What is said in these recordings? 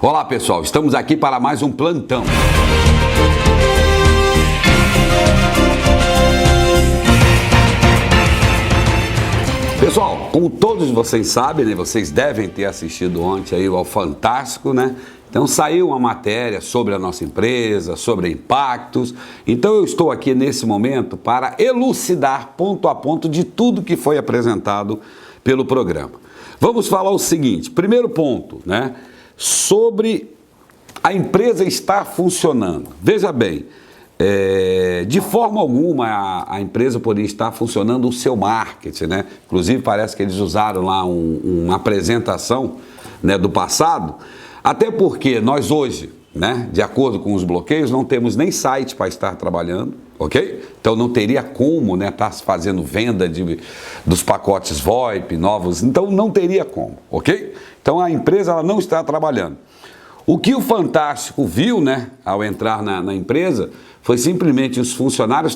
Olá pessoal, estamos aqui para mais um plantão. Pessoal, como todos vocês sabem, né, vocês devem ter assistido ontem aí ao Fantástico, né? Então saiu uma matéria sobre a nossa empresa, sobre impactos. Então eu estou aqui nesse momento para elucidar ponto a ponto de tudo que foi apresentado pelo programa. Vamos falar o seguinte, primeiro ponto, né? Sobre a empresa estar funcionando. Veja bem, de forma alguma a empresa poderia estar funcionando o seu marketing, né? Inclusive parece que eles usaram lá uma apresentação, né, do passado, até porque nós hoje, né, de acordo com os bloqueios, não temos nem site para estar trabalhando, ok? Então não teria como, né, estar fazendo venda dos pacotes VoIP novos, então não teria como, ok? Então a empresa ela não está trabalhando. O que o Fantástico viu, né, ao entrar na empresa, foi simplesmente os funcionários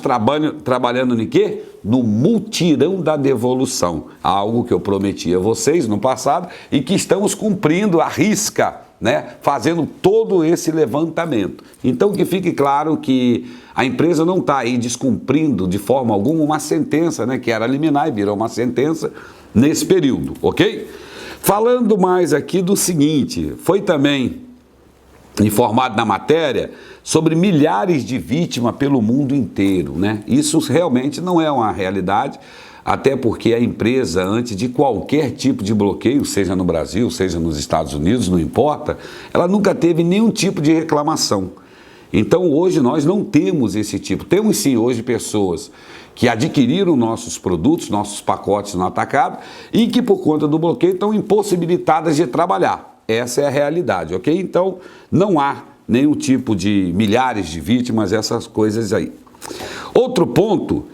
trabalhando em quê? No mutirão da devolução, algo que eu prometi a vocês no passado e que estamos cumprindo à risca, né, fazendo todo esse levantamento. Então que fique claro que a empresa não está aí descumprindo de forma alguma uma sentença, né, que era liminar e virou uma sentença nesse período, ok? Falando mais aqui do seguinte, foi também informado na matéria sobre milhares de vítimas pelo mundo inteiro, né? Isso realmente não é uma realidade, até porque a empresa, antes de qualquer tipo de bloqueio, seja no Brasil, seja nos Estados Unidos, não importa, ela nunca teve nenhum tipo de reclamação. Então hoje nós não temos esse tipo. Temos sim hoje pessoas que adquiriram nossos produtos, nossos pacotes no atacado e que por conta do bloqueio estão impossibilitadas de trabalhar. Essa é a realidade, ok? Então não há nenhum tipo de milhares de vítimas, essas coisas aí. Outro ponto,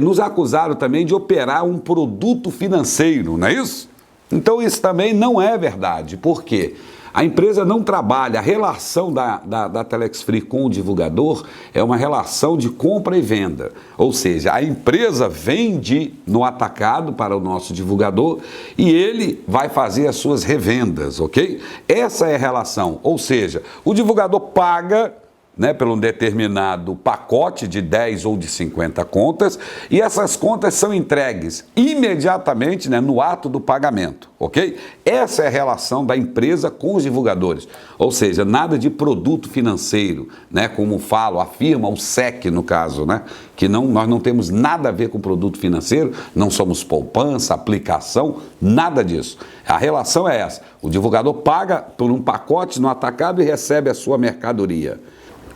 nos acusaram também de operar um produto financeiro, não é isso? Então isso também não é verdade, por quê? A empresa não trabalha, a relação da Telex Free com o divulgador é uma relação de compra e venda. Ou seja, a empresa vende no atacado para o nosso divulgador e ele vai fazer as suas revendas, ok? Essa é a relação, ou seja, o divulgador paga, né, pelo um determinado pacote de 10 ou de 50 contas e essas contas são entregues imediatamente, né, no ato do pagamento, ok? Essa é a relação da empresa com os divulgadores, ou seja, nada de produto financeiro, né, como afirma o SEC no caso, né, que nós não temos nada a ver com produto financeiro, não somos poupança, aplicação, nada disso. A relação é essa, o divulgador paga por um pacote no atacado e recebe a sua mercadoria.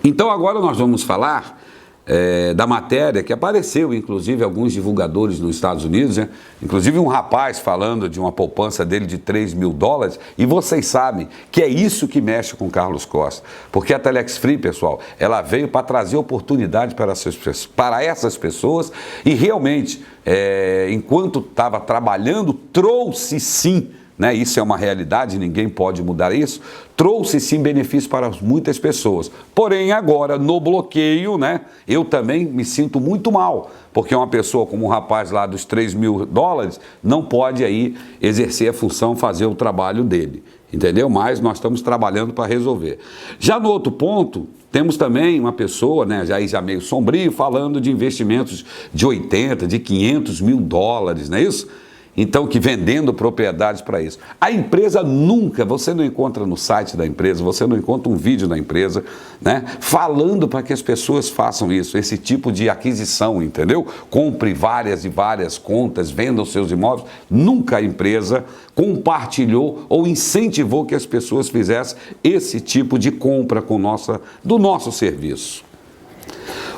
Então agora nós vamos falar da matéria que apareceu, inclusive, alguns divulgadores nos Estados Unidos, né? Inclusive um rapaz falando de uma poupança dele de 3 mil dólares, e vocês sabem que é isso que mexe com Carlos Costa, porque a Telex Free, pessoal, ela veio para trazer oportunidade para essas pessoas e realmente, enquanto estava trabalhando, trouxe sim, né, isso é uma realidade, ninguém pode mudar isso, trouxe sim benefício para muitas pessoas. Porém, agora, no bloqueio, né, eu também me sinto muito mal, porque uma pessoa como o rapaz lá dos 3 mil dólares não pode aí exercer a função, fazer o trabalho dele, entendeu? Mas nós estamos trabalhando para resolver. Já no outro ponto, temos também uma pessoa, né, já meio sombrio, falando de investimentos de 80, de 500 mil dólares, não é isso? Então, que vendendo propriedades para isso. A empresa nunca, você não encontra no site da empresa, você não encontra um vídeo da empresa, né, falando para que as pessoas façam isso, esse tipo de aquisição, entendeu? Compre várias e várias contas, venda os seus imóveis. Nunca a empresa compartilhou ou incentivou que as pessoas fizessem esse tipo de compra do nosso serviço.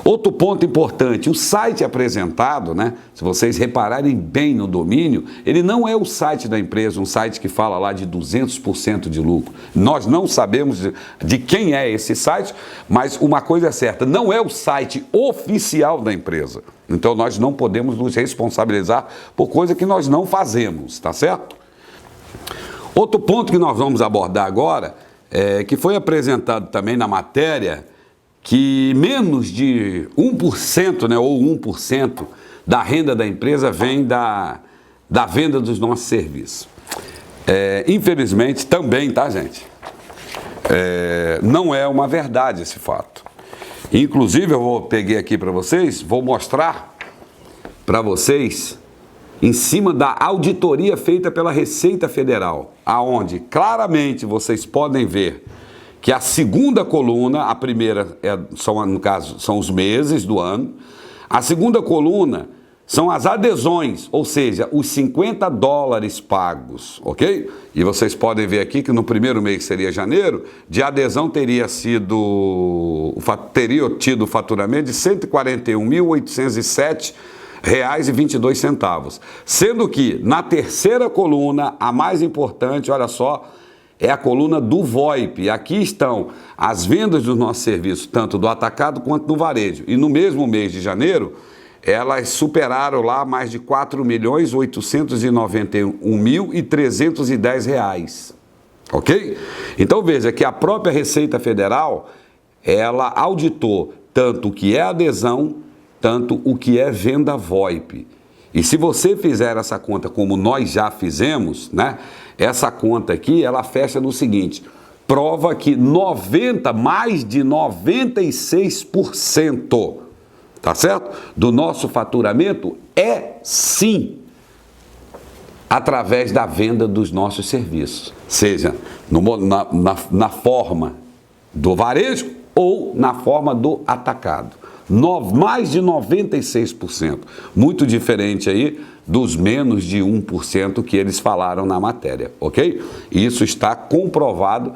Outro ponto importante, o site apresentado, né, se vocês repararem bem no domínio, ele não é o site da empresa, um site que fala lá de 200% de lucro. Nós não sabemos de quem é esse site, mas uma coisa é certa, não é o site oficial da empresa. Então nós não podemos nos responsabilizar por coisa que nós não fazemos, tá certo? Outro ponto que nós vamos abordar agora, que foi apresentado também na matéria, que menos de 1%, né, ou 1% da renda da empresa vem da venda dos nossos serviços. Infelizmente também, tá, gente? não é uma verdade esse fato. Inclusive, peguei aqui para vocês, vou mostrar para vocês em cima da auditoria feita pela Receita Federal, aonde claramente vocês podem ver que a segunda coluna, a primeira no caso, são os meses do ano, a segunda coluna são as adesões, ou seja, os $50 pagos, ok? E vocês podem ver aqui que no primeiro mês, que seria janeiro, de adesão teria tido faturamento de R$ 141.807,22, sendo que na terceira coluna, a mais importante, olha só, é a coluna do VoIP. Aqui estão as vendas dos nossos serviços, tanto do atacado quanto do varejo. E no mesmo mês de janeiro, elas superaram lá mais de R$ 4.891.310, ok? Então veja que a própria Receita Federal, ela auditou tanto o que é adesão, tanto o que é venda VoIP. E se você fizer essa conta como nós já fizemos, né? Essa conta aqui, ela fecha no seguinte, prova que mais de 96%, tá certo? Do nosso faturamento é sim através da venda dos nossos serviços, seja na forma do varejo ou na forma do atacado. Mais de 96%, muito diferente aí dos menos de 1% que eles falaram na matéria, ok? Isso está comprovado,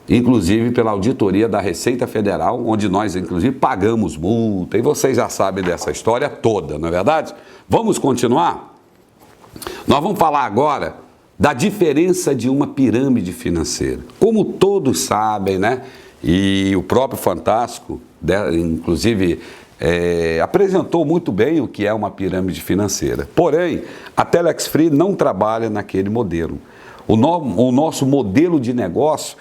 inclusive pela auditoria da Receita Federal, onde nós, inclusive, pagamos multa, e vocês já sabem dessa história toda, não é verdade? Vamos continuar? Nós vamos falar agora da diferença de uma pirâmide financeira. Como todos sabem, né? E o próprio Fantástico, inclusive, apresentou muito bem o que é uma pirâmide financeira. Porém, a Telex Free não trabalha naquele modelo. O nosso modelo de negócio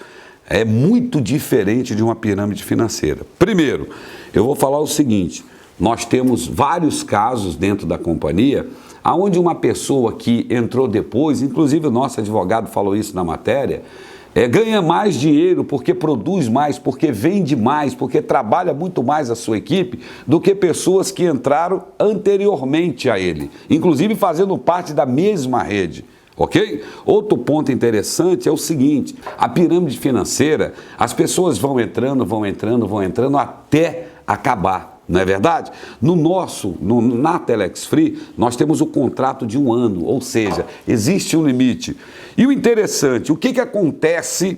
é muito diferente de uma pirâmide financeira. Primeiro, eu vou falar o seguinte, nós temos vários casos dentro da companhia, onde uma pessoa que entrou depois, inclusive o nosso advogado falou isso na matéria, ganha mais dinheiro porque produz mais, porque vende mais, porque trabalha muito mais a sua equipe do que pessoas que entraram anteriormente a ele, inclusive fazendo parte da mesma rede, ok? Outro ponto interessante é o seguinte, a pirâmide financeira, as pessoas vão entrando até acabar. Não é verdade? Na Telex Free, nós temos o contrato de 1 ano, ou seja, existe um limite. E o interessante, o que acontece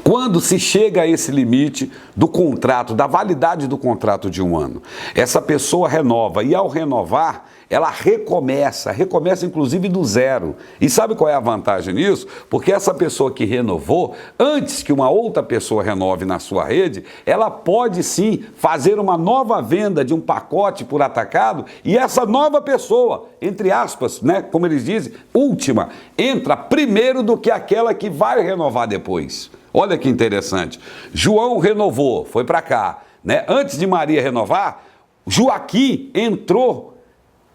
quando se chega a esse limite do contrato, da validade do contrato de 1 ano? Essa pessoa renova e ao renovar, ela recomeça inclusive do zero. E sabe qual é a vantagem nisso? Porque essa pessoa que renovou, antes que uma outra pessoa renove na sua rede, ela pode sim fazer uma nova venda de um pacote por atacado e essa nova pessoa, entre aspas, né, como eles dizem, última, entra primeiro do que aquela que vai renovar depois. Olha que interessante. João renovou, foi para cá, né? Antes de Maria renovar, Joaquim entrou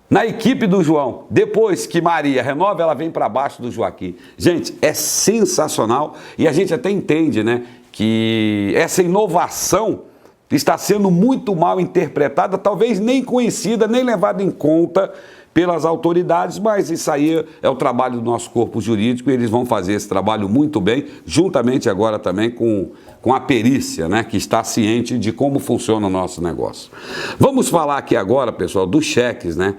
na equipe do João. Depois que Maria renova, ela vem para baixo do Joaquim. Gente, é sensacional e a gente até entende, né, que essa inovação está sendo muito mal interpretada, talvez nem conhecida, nem levada em conta pelas autoridades, mas isso aí é o trabalho do nosso corpo jurídico e eles vão fazer esse trabalho muito bem, juntamente agora também com a perícia, né, que está ciente de como funciona o nosso negócio. Vamos falar aqui agora, pessoal, dos cheques, né?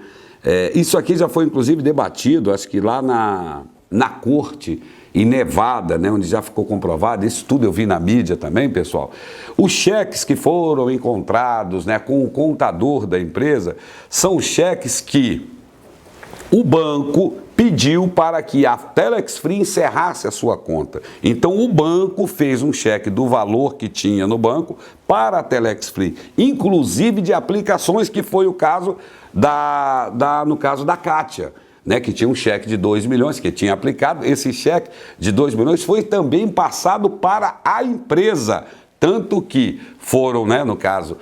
Isso aqui já foi inclusive debatido, acho que lá na corte em Nevada, né, onde já ficou comprovado, isso tudo eu vi na mídia também, pessoal. Os cheques que foram encontrados, né, com o contador da empresa, são cheques que o banco pediu para que a Telex Free encerrasse a sua conta. Então o banco fez um cheque do valor que tinha no banco para a Telex Free, inclusive de aplicações, que foi o caso no caso da Kátia, né, que tinha um cheque de 2 milhões, que tinha aplicado. Esse cheque de 2 milhões foi também passado para a empresa, tanto que foram, né, no caso,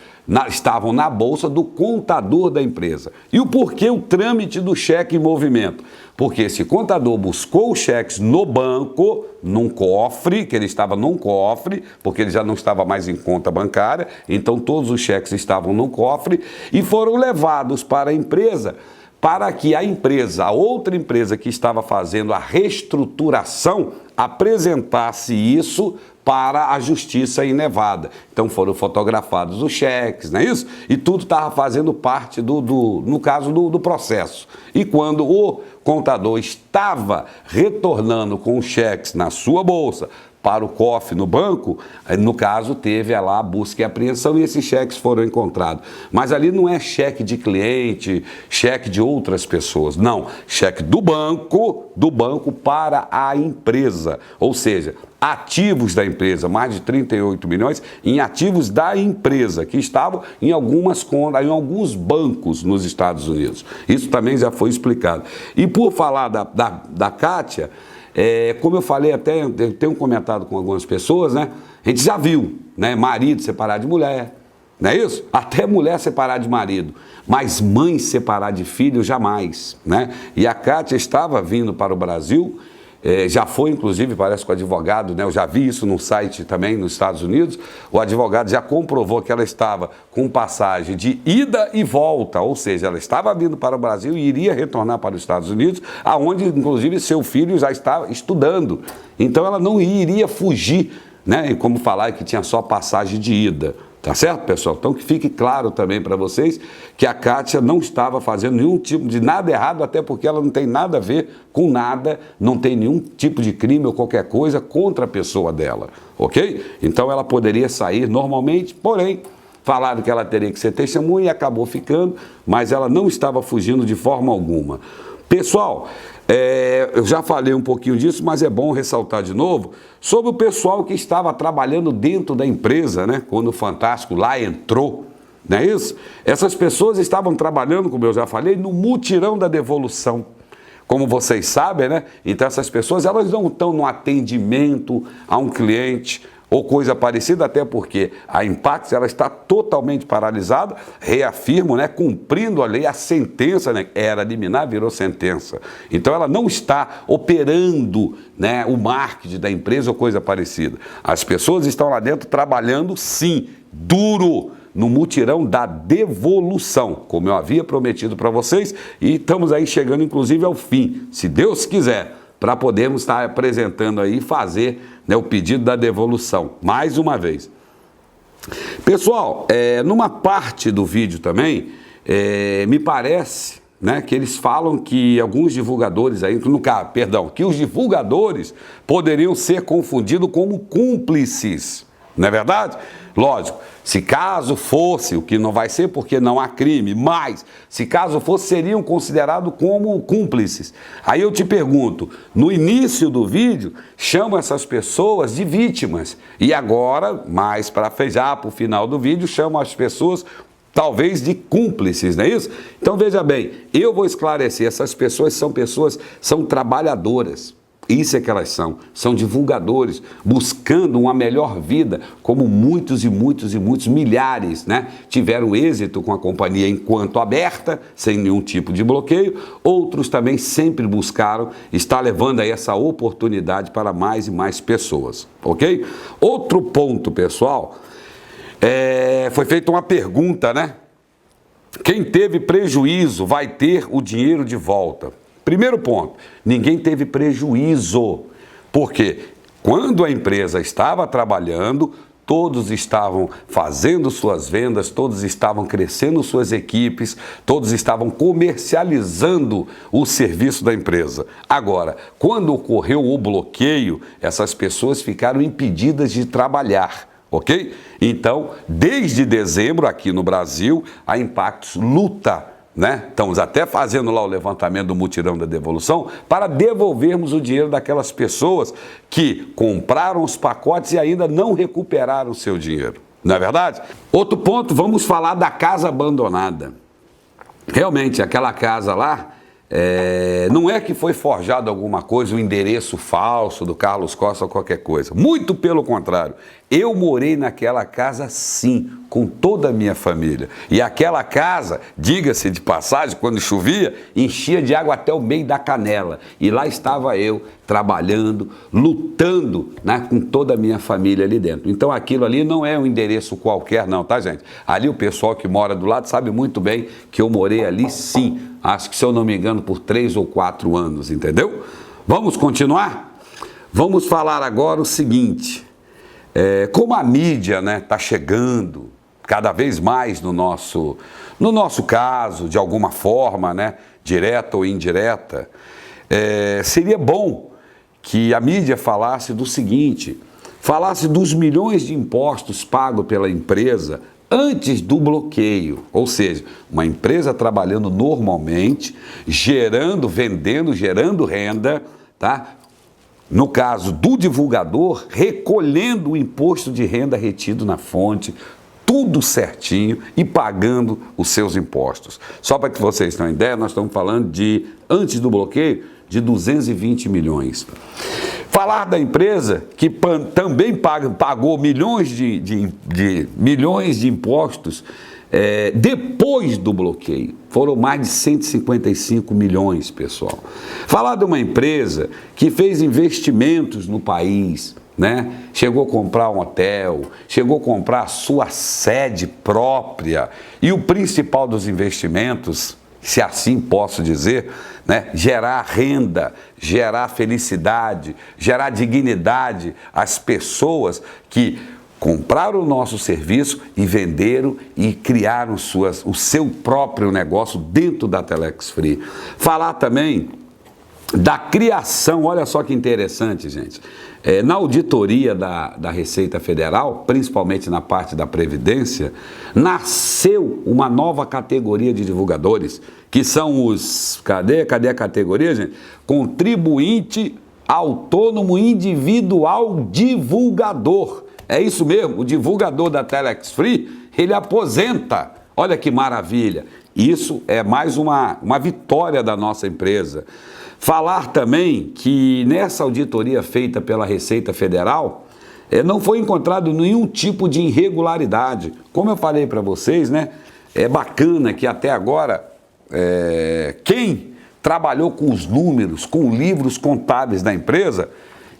estavam na bolsa do contador da empresa. E o porquê o trâmite do cheque em movimento? Porque esse contador buscou os cheques no banco, num cofre, que ele estava num cofre, porque ele já não estava mais em conta bancária, então todos os cheques estavam num cofre e foram levados para a empresa, para que a empresa, a outra empresa que estava fazendo a reestruturação, apresentasse isso para a justiça em Nevada. Então foram fotografados os cheques, não é isso? E tudo estava fazendo parte no caso do processo. E quando o contador estava retornando com os cheques na sua bolsa para o cofre no banco, no caso teve lá a busca e apreensão e esses cheques foram encontrados. Mas ali não é cheque de cliente, cheque de outras pessoas, não. Cheque do banco para a empresa, ou seja, ativos da empresa, mais de 38 milhões em ativos da empresa, que estavam em algumas contas, em alguns bancos nos Estados Unidos. Isso também já foi explicado. E por falar da Kátia, como eu falei até, eu tenho comentado com algumas pessoas, né? A gente já viu, né? Marido separar de mulher, não é isso? Até mulher separar de marido, mas mãe separar de filho jamais, né? E a Kátia estava vindo para o Brasil, já foi inclusive, parece que o advogado, né? Eu já vi isso no site também nos Estados Unidos, o advogado já comprovou que ela estava com passagem de ida e volta, ou seja, ela estava vindo para o Brasil e iria retornar para os Estados Unidos, aonde inclusive seu filho já estava estudando, então ela não iria fugir, né? E como falar que tinha só passagem de ida. Tá certo, pessoal? Então que fique claro também para vocês que a Kátia não estava fazendo nenhum tipo de nada errado, até porque ela não tem nada a ver com nada, não tem nenhum tipo de crime ou qualquer coisa contra a pessoa dela, ok? Então ela poderia sair normalmente, porém, falaram que ela teria que ser testemunha e acabou ficando, mas ela não estava fugindo de forma alguma. Pessoal, eu já falei um pouquinho disso, mas é bom ressaltar de novo sobre o pessoal que estava trabalhando dentro da empresa, né? Quando o Fantástico lá entrou, não é isso? Essas pessoas estavam trabalhando, como eu já falei, no mutirão da devolução. Como vocês sabem, né? Então essas pessoas, elas não estão no atendimento a um cliente ou coisa parecida, até porque a Impax ela está totalmente paralisada, reafirmo, né, cumprindo a lei, a sentença, né, era liminar, virou sentença. Então ela não está operando, né, o marketing da empresa ou coisa parecida. As pessoas estão lá dentro trabalhando, sim, duro, no mutirão da devolução, como eu havia prometido para vocês, e estamos aí chegando inclusive ao fim, se Deus quiser, para podermos estar apresentando aí e fazer, né, o pedido da devolução, mais uma vez. Pessoal, numa parte do vídeo também, me parece, né, que eles falam que alguns divulgadores aí, que os divulgadores poderiam ser confundidos como cúmplices, não é verdade? Lógico, se caso fosse, o que não vai ser porque não há crime, mas se caso fosse, seriam considerados como cúmplices. Aí eu te pergunto, no início do vídeo, chamam essas pessoas de vítimas. E agora, mais para o final do vídeo, chamam as pessoas talvez de cúmplices, não é isso? Então veja bem, eu vou esclarecer, essas pessoas são trabalhadoras. Isso é que elas são divulgadores, buscando uma melhor vida, como muitos e muitos e muitos, milhares, né? Tiveram êxito com a companhia enquanto aberta, sem nenhum tipo de bloqueio. Outros também sempre buscaram estar levando aí essa oportunidade para mais e mais pessoas, ok? Outro ponto, pessoal, foi feita uma pergunta, né? Quem teve prejuízo vai ter o dinheiro de volta? Primeiro ponto, ninguém teve prejuízo, porque quando a empresa estava trabalhando, todos estavam fazendo suas vendas, todos estavam crescendo suas equipes, todos estavam comercializando o serviço da empresa. Agora, quando ocorreu o bloqueio, essas pessoas ficaram impedidas de trabalhar. Ok? Então, desde dezembro aqui no Brasil, a Impactus luta, né? Estamos até fazendo lá o levantamento do mutirão da devolução para devolvermos o dinheiro daquelas pessoas que compraram os pacotes e ainda não recuperaram o seu dinheiro. Não é verdade? Outro ponto, vamos falar da casa abandonada. Realmente, aquela casa lá, não é que foi forjado alguma coisa, um endereço falso do Carlos Costa ou qualquer coisa. Muito pelo contrário. Eu morei naquela casa sim, com toda a minha família. E aquela casa, diga-se de passagem, quando chovia, enchia de água até o meio da canela. E lá estava eu, trabalhando, lutando, né, com toda a minha família ali dentro. Então aquilo ali não é um endereço qualquer não, tá, gente? Ali o pessoal que mora do lado sabe muito bem que eu morei ali sim. Acho que, se eu não me engano, por 3 ou 4 anos, entendeu? Vamos continuar? Vamos falar agora o seguinte, como a mídia, né, tá chegando cada vez mais no nosso caso, de alguma forma, né, direta ou indireta, seria bom que a mídia falasse do seguinte, falasse dos milhões de impostos pagos pela empresa antes do bloqueio, ou seja, uma empresa trabalhando normalmente, gerando, vendendo, gerando renda, tá? No caso do divulgador, recolhendo o imposto de renda retido na fonte, tudo certinho e pagando os seus impostos. Só para que vocês tenham ideia, nós estamos falando de, antes do bloqueio, de 220 milhões. Falar da empresa que também pagou milhões milhões de impostos depois do bloqueio. Foram mais de 155 milhões, pessoal. Falar de uma empresa que fez investimentos no país, né? Chegou a comprar um hotel, chegou a comprar a sua sede própria e o principal dos investimentos, se assim posso dizer, né? Gerar renda, gerar felicidade, gerar dignidade às pessoas que compraram o nosso serviço e venderam e criaram o seu próprio negócio dentro da Telex Free. Falar também da criação, olha só que interessante, gente. Na auditoria da Receita Federal, principalmente na parte da Previdência, nasceu uma nova categoria de divulgadores, que são os, cadê a categoria, gente? Contribuinte autônomo individual divulgador. É isso mesmo, o divulgador da Telex Free, ele aposenta. Olha que maravilha. Isso é mais uma vitória da nossa empresa. Falar também que nessa auditoria feita pela Receita Federal, não foi encontrado nenhum tipo de irregularidade. Como eu falei para vocês, né? É bacana que até agora, quem trabalhou com os números, com livros contábeis da empresa,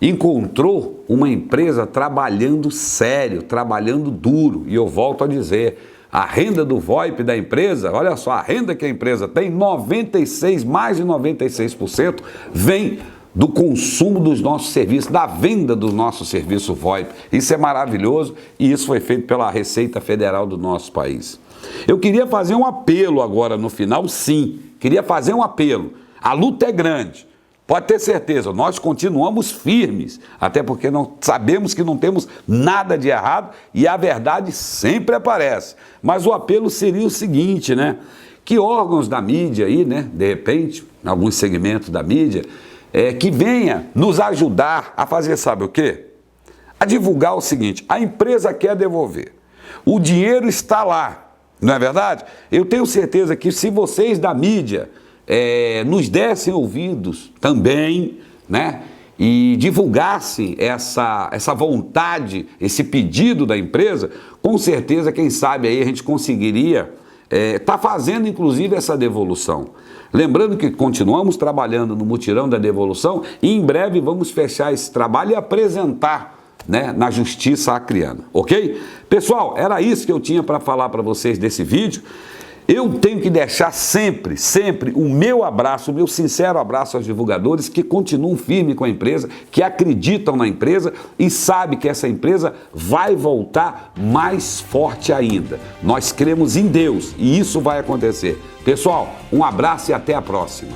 encontrou uma empresa trabalhando sério, trabalhando duro. E eu volto a dizer, a renda do VoIP da empresa, olha só, a renda que a empresa tem, mais de 96% vem do consumo dos nossos serviços, da venda do nosso serviço VoIP. Isso é maravilhoso e isso foi feito pela Receita Federal do nosso país. Eu queria fazer um apelo agora no final, sim, queria fazer um apelo. A luta é grande. Pode ter certeza, nós continuamos firmes, até porque nós sabemos que não temos nada de errado e a verdade sempre aparece. Mas o apelo seria o seguinte, né? Que órgãos da mídia aí, né? De repente, em alguns segmentos da mídia, que venha nos ajudar a fazer, sabe o quê? A divulgar o seguinte, a empresa quer devolver, o dinheiro está lá, não é verdade? Eu tenho certeza que se vocês da mídia nos dessem ouvidos também, né? E divulgassem essa vontade, esse pedido da empresa, com certeza, quem sabe aí a gente conseguiria tá fazendo inclusive essa devolução. Lembrando que continuamos trabalhando no mutirão da devolução e em breve vamos fechar esse trabalho e apresentar, né, na justiça acreana, ok? Pessoal, era isso que eu tinha para falar para vocês desse vídeo. Eu tenho que deixar sempre o meu abraço, o meu sincero abraço aos divulgadores que continuam firmes com a empresa, que acreditam na empresa e sabem que essa empresa vai voltar mais forte ainda. Nós cremos em Deus e isso vai acontecer. Pessoal, um abraço e até a próxima.